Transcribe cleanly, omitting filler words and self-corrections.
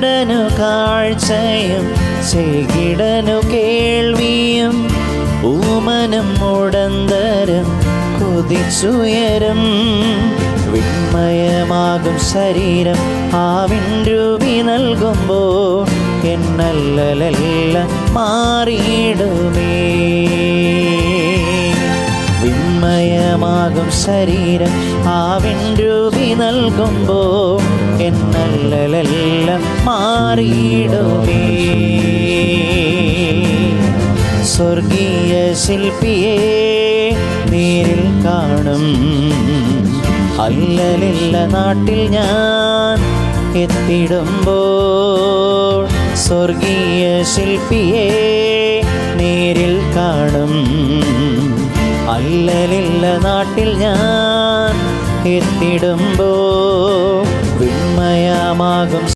കുരുടനു കാഴ്ചയും ചെകിടനു കേൾവിയും ഊമനും മുടന്തരും കുതിച്ചുയരും. വിണ്മയമാകും ശരീരം ആവിൻരൂപി നൽകുമ്പോൾ എന്നല്ലലെല്ലാം മാറിയിടുമേ. വിണ്മയമാകും ശരീരം ആവിൻരൂപി നൽകുമ്പോൾ എന്നല്ലലെല്ലാം മാറിയിടുമേ. സ്വർഗീയ ശില്പിയെ നേരിൽ കാണും അല്ലലില്ല നാട്ടിൽ ഞാൻ എത്തിടുമ്പോൾ. സ്വർഗീയ ശില്പിയെ നേരിൽ കാണും അല്ലലില്ല നാട്ടിൽ ഞാൻ എത്തിടുമ്പോൾ. വിണ്മയമാകും